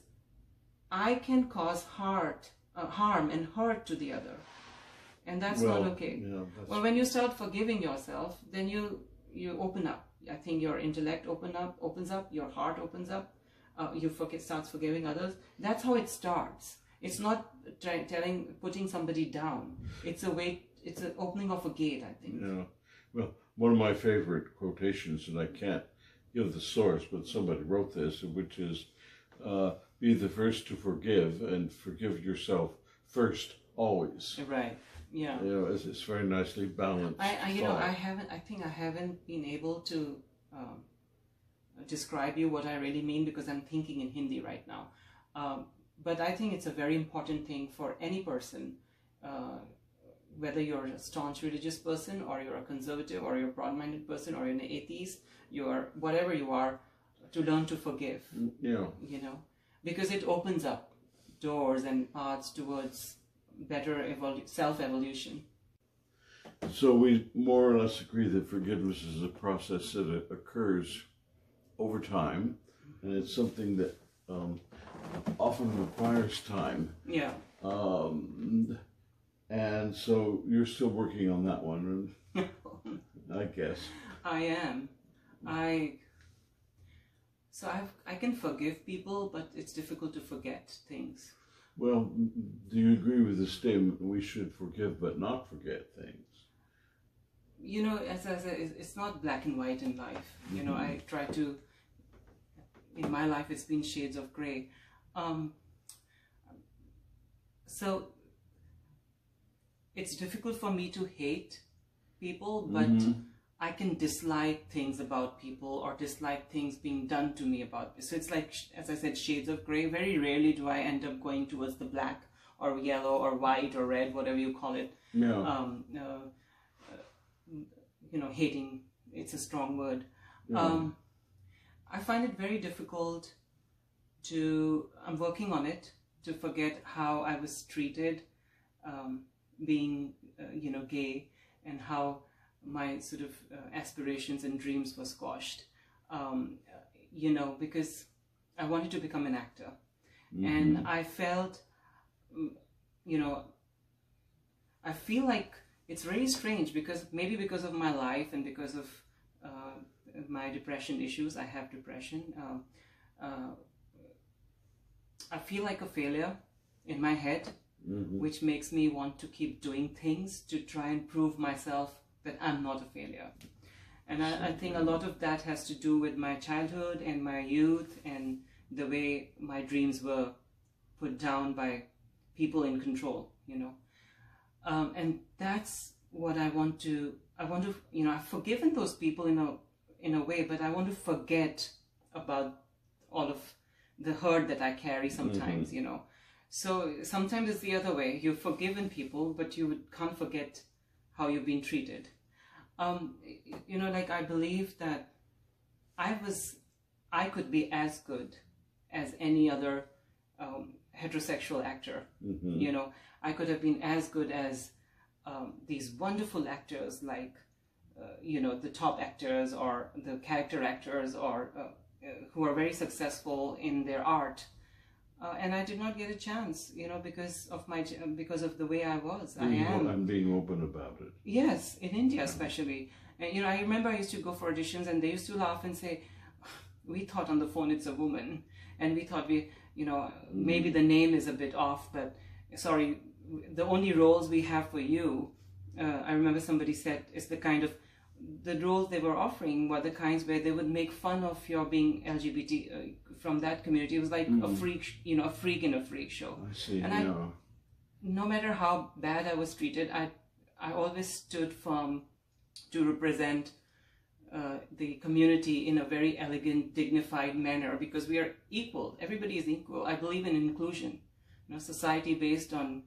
I can cause harm and hurt to the other, and that's not okay. Yeah, well, when you start forgiving yourself, then you open up. I think your intellect opens up, your heart opens up. Starts forgiving others. That's how it starts. It's not putting somebody down. It's an opening of a gate, I think. Yeah. Well, one of my favorite quotations, and I can't give the source, but somebody wrote this, which is, be the first to forgive, and forgive yourself first, always. Right. Yeah. You know, it's very nicely balanced. I think I haven't been able to describe you what I really mean because I'm thinking in Hindi right now. But I think it's a very important thing for any person, whether you're a staunch religious person or you're a conservative or you're a broad-minded person or you're an atheist, you're whatever you are, to learn to forgive. Yeah. You know, because it opens up doors and paths towards better self-evolution. So we more or less agree that forgiveness is a process that occurs over time, and it's something that often requires time. Yeah. And so you're still working on that one, I guess. I am. So I can forgive people, but it's difficult to forget things. Well, do you agree with the statement, we should forgive but not forget things? You know, as I said, it's not black and white in life. You know, I try to, in my life, it's been shades of gray. So it's difficult for me to hate people, but I can dislike things about people or dislike things being done to me about me. So it's like, as I said, shades of gray. Very rarely do I end up going towards the black or yellow or white or red, whatever you call it. Yeah. You know, hating, it's a strong word. Yeah. I find it very difficult I'm working on it, to forget how I was treated being, you know, gay, and how my sort of aspirations and dreams were squashed, you know, because I wanted to become an actor. And I felt, you know, I feel like it's very strange because maybe because of my life and because of my depression issues, I have depression. I feel like a failure in my head, which makes me want to keep doing things to try and prove myself that I'm not a failure. And I think a lot of that has to do with my childhood and my youth and the way my dreams were put down by people in control, you know. And that's what I want to, you know, I've forgiven those people in a way, but I want to forget about all of the hurt that I carry sometimes, you know. So sometimes it's the other way. You've forgiven people, but you can't forget how you've been treated. You know, like I believe that I could be as good as any other heterosexual actor. You know, I could have been as good as these wonderful actors like, you know, the top actors or the character actors or who are very successful in their art. And I did not get a chance, you know, because of the way I was. I'm being open about it. Yes, in India especially. And, you know, I remember I used to go for auditions and they used to laugh and say, we thought on the phone it's a woman. And we thought you know, maybe the name is a bit off, but sorry, the only roles we have for you, I remember somebody said, is the kind of, the roles they were offering were the kinds where they would make fun of your being LGBT from that community. It was like a freak, you know, a freak in a freak show. I see. And no matter how bad I was treated, I always stood firm to represent the community in a very elegant, dignified manner because we are equal. Everybody is equal. I believe in inclusion. You know, society based on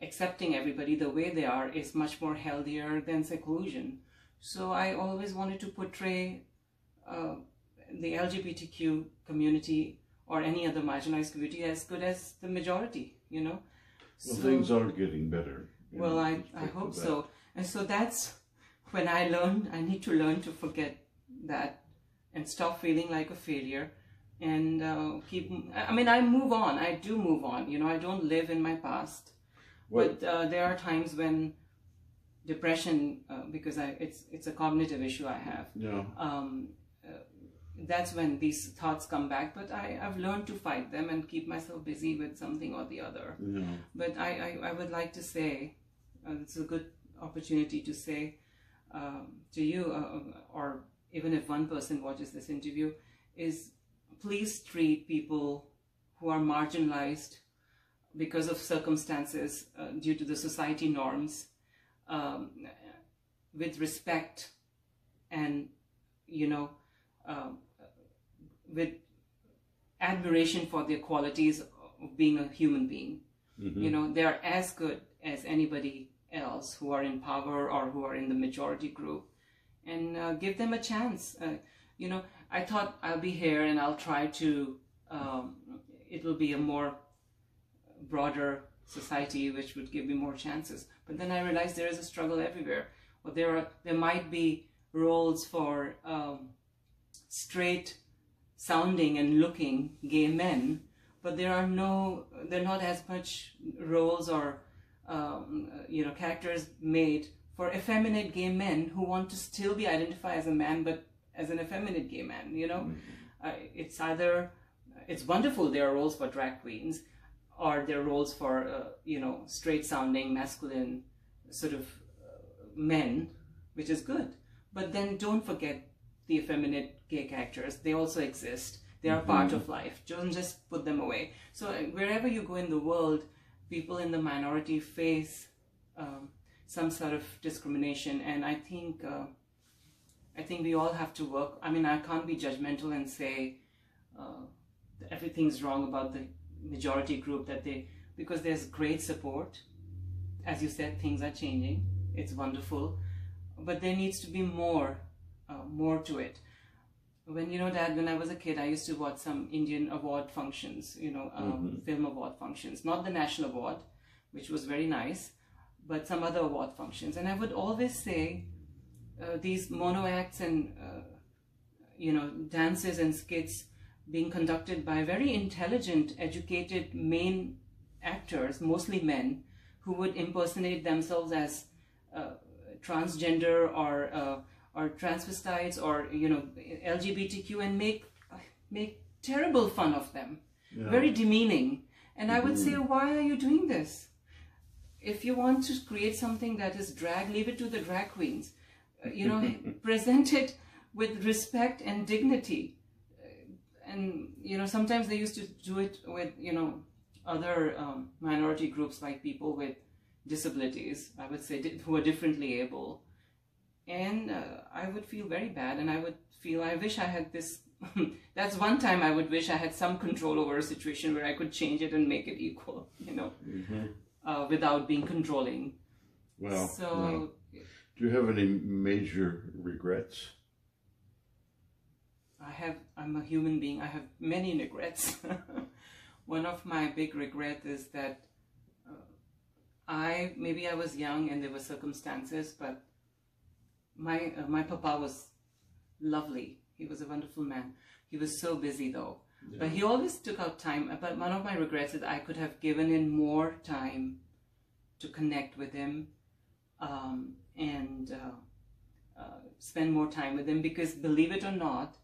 accepting everybody the way they are is much more healthier than seclusion. So I always wanted to portray the LGBTQ community or any other marginalized community as good as the majority, you know. Well, so, things are getting better. Well, I hope so. And so that's when I learned, I need to learn to forget that and stop feeling like a failure and I move on. I do move on, you know, I don't live in my past. But there are times when depression, because it's a cognitive issue I have. Yeah. That's when these thoughts come back. But I've learned to fight them and keep myself busy with something or the other. Yeah. But I would like to say, it's a good opportunity to say to you, or even if one person watches this interview, is please treat people who are marginalized because of circumstances, due to the society norms, with respect and, with admiration for their qualities of being a human being. They are as good as anybody else who are in power or who are in the majority group, and give them a chance. I thought I'll be here and I'll try to, it will be a more broader society which would give me more chances. But then I realized there is a struggle everywhere. Well, there might be roles for straight sounding and looking gay men, but they're not as much roles or characters made for effeminate gay men who want to still be identified as a man but as an effeminate gay man. It's wonderful there are roles for drag queens, or there are roles for straight sounding masculine sort of men, which is good. But then don't forget the effeminate gay characters. They also exist. They are part of life. Don't just put them away. So wherever you go in the world, people in the minority face some sort of discrimination, and I think we all have to work. I mean, I can't be judgmental and say everything's wrong about the majority group, because there's great support. As you said, things are changing. It's wonderful, but there needs to be more to it. Dad, when I was a kid, I used to watch some Indian award functions, film award functions, not the national award, which was very nice, but some other award functions. And I would always say these mono acts and, dances and skits being conducted by very intelligent, educated main actors, mostly men, who would impersonate themselves as transgender or transvestites or LGBTQ, and make terrible fun of them, very demeaning. And I would say, why are you doing this? If you want to create something that is drag, leave it to the drag queens. Present it with respect and dignity. And sometimes they used to do it with other minority groups, like people with disabilities, I would say, who are differently able. And I would feel very bad, and I would feel, I wish I had this, that's one time I would wish I had some control over a situation where I could change it and make it equal, without being controlling. Well, so, do you have any major regrets? I'm a human being. I have many regrets. One of my big regrets is that maybe I was young and there were circumstances, but my papa was lovely. He was a wonderful man. He was so busy though. Yeah. But he always took out time. But one of my regrets is I could have given him more time to connect with him and spend more time with him. Because believe it or not,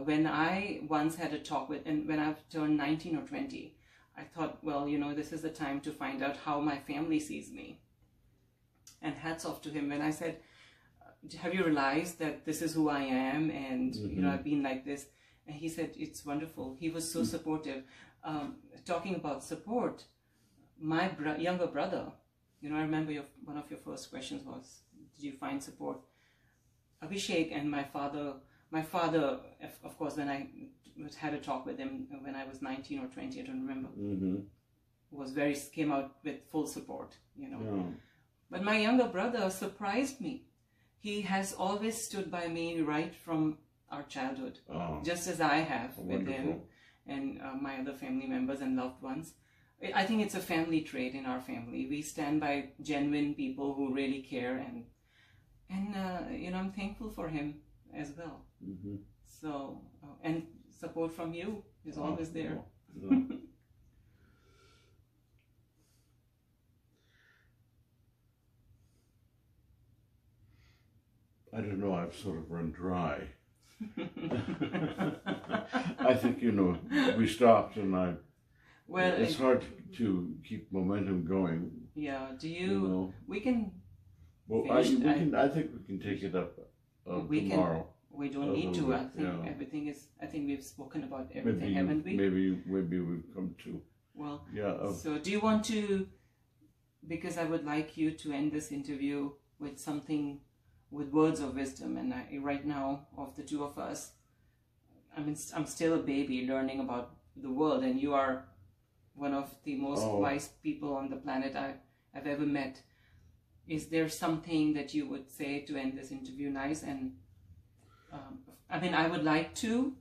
when I once had a talk when I turned 19 or 20, I thought, well, this is the time to find out how my family sees me. And hats off to him when I said, have you realized that this is who I am, and I've been like this? And he said, it's wonderful. He was so supportive. Talking about support, my younger brother, I remember one of your first questions was, did you find support? Abhishek and my father, of course, when I had a talk with him when I was 19 or 20, I don't remember, came out with full support, Yeah. But my younger brother surprised me. He has always stood by me right from our childhood, just as I have with him and my other family members and loved ones. I think it's a family trait in our family. We stand by genuine people who really care, and I'm thankful for him as well. So, and support from you is always there. I don't know, I've sort of run dry. I think, we stopped and it's hard to keep momentum going. Yeah, we can I think we can take it up tomorrow. We don't need to. I think everything is, I think we've spoken about everything, haven't we? Maybe we've come to Well, yeah. So do you want to, because I would like you to end this interview with something, with words of wisdom. And right now, of the two of us, I'm still a baby learning about the world, and you are one of the most wise people on the planet I've ever met. Is there something that you would say to end this interview nice? And I would like to,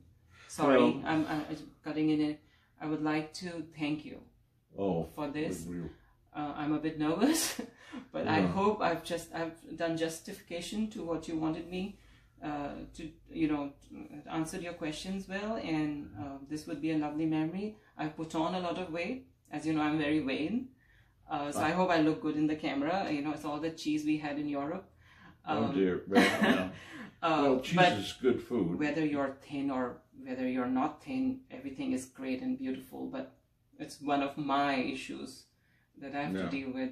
sorry, I'm cutting in it. I would like to thank you for this. I'm a bit nervous, but I hope I've done justification to what you wanted me to, answer your questions well, and this would be a lovely memory. I've put on a lot of weight. As you know, I'm very vain. So I hope I look good in the camera. It's all the cheese we had in Europe. Oh dear. Well, cheese is good food. Whether you're thin or whether you're not thin, everything is great and beautiful. But it's one of my issues that I have to deal with.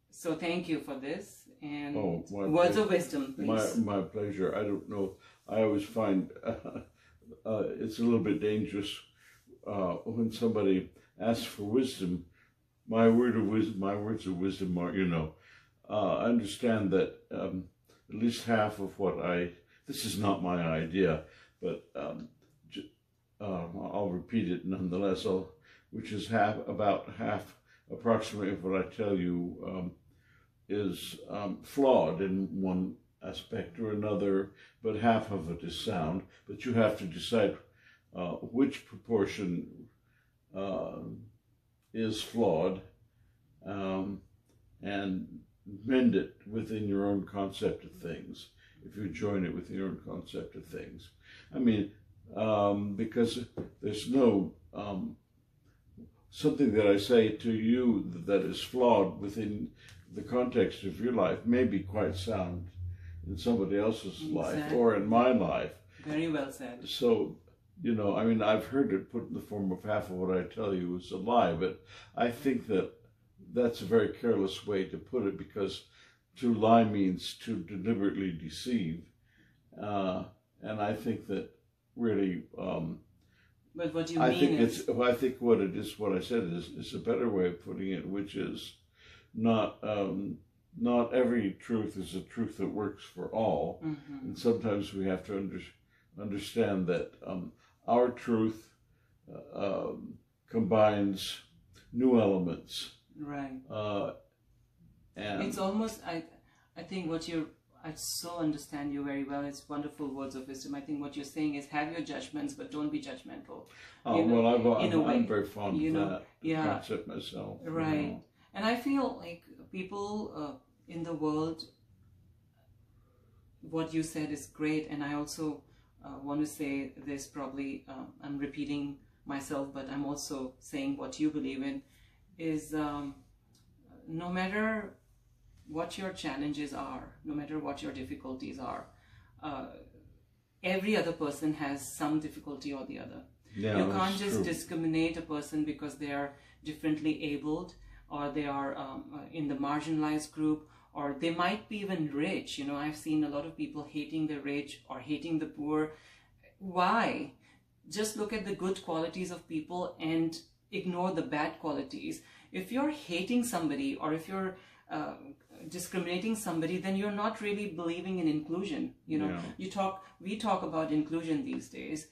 So thank you for this. And words of wisdom, please. My pleasure. I don't know. I always find it's a little bit dangerous when somebody asks for wisdom. My words of wisdom are, I understand that at least half of what this is not my idea, but I'll repeat it nonetheless, which is about half approximately of what I tell you is flawed in one aspect or another, but half of it is sound. But you have to decide which proportion is flawed and mend it within your own concept of things, if you join it with your own concept of things. Because there's no something that I say to you that is flawed within the context of your life may be quite sound in somebody else's life or in my life. Very well said. So, I've heard it put in the form of half of what I tell you is a lie, but I think that that's a very careless way to put it, because to lie means to deliberately deceive. And I think that really... but what you mean is... I think what I said is a better way of putting it, which is not every truth is a truth that works for all. Mm-hmm. And sometimes we have to understand that our truth combines new elements. Right. And it's almost, I think I so understand you very well. It's wonderful words of wisdom. I think what you're saying is have your judgments, but don't be judgmental. I'm very fond of that concept myself. Right. And I feel like people in the world, what you said is great. And I also want to say this, probably I'm repeating myself, but I'm also saying what you believe in, is no matter what your challenges are, no matter what your difficulties are, every other person has some difficulty or the other. Yeah, you can't just discriminate a person because they are differently abled, or they are in the marginalized group, or they might be even rich. I've seen a lot of people hating the rich or hating the poor. Why? Just look at the good qualities of people and ignore the bad qualities. If you're hating somebody, or if you're discriminating somebody, then you're not really believing in inclusion. We talk about inclusion these days,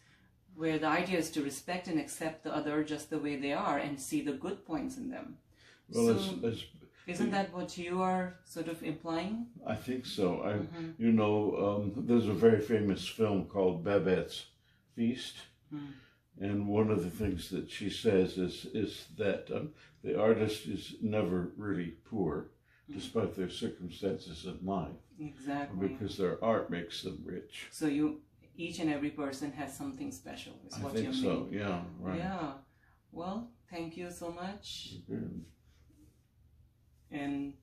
where the idea is to respect and accept the other just the way they are and see the good points in them. Well, so isn't that what you are sort of implying? I think so. There's a very famous film called Babette's Feast. Mm. And one of the things that she says is that the artist is never really poor, despite their circumstances in life. Exactly. Because their art makes them rich. So each and every person has something special, is what you mean. I think so, yeah, right. Yeah. Well, thank you so much. Mm-hmm. And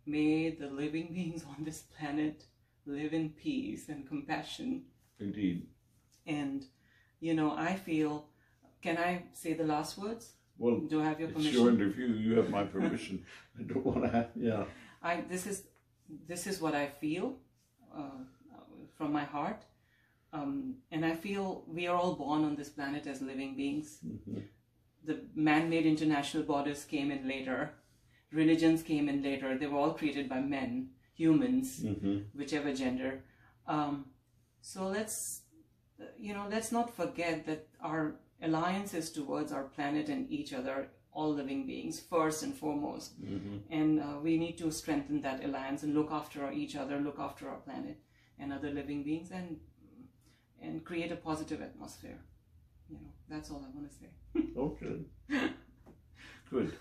may the living beings on this planet live in peace and compassion. Indeed. And, I feel, can I say the last words? Well, do I have your permission? It's your interview. You have my permission. I don't want to have, yeah. This is what I feel from my heart. And I feel we are all born on this planet as living beings. Mm-hmm. The man-made international borders came in later. Religions came in later. They were all created by men, humans, Mm-hmm. whichever gender. So let's not forget that our alliances towards our planet and each other, all living beings, first and foremost. Mm-hmm. And we need to strengthen that alliance and look after each other, look after our planet and other living beings, and create a positive atmosphere. That's all I want to say. Okay. Good.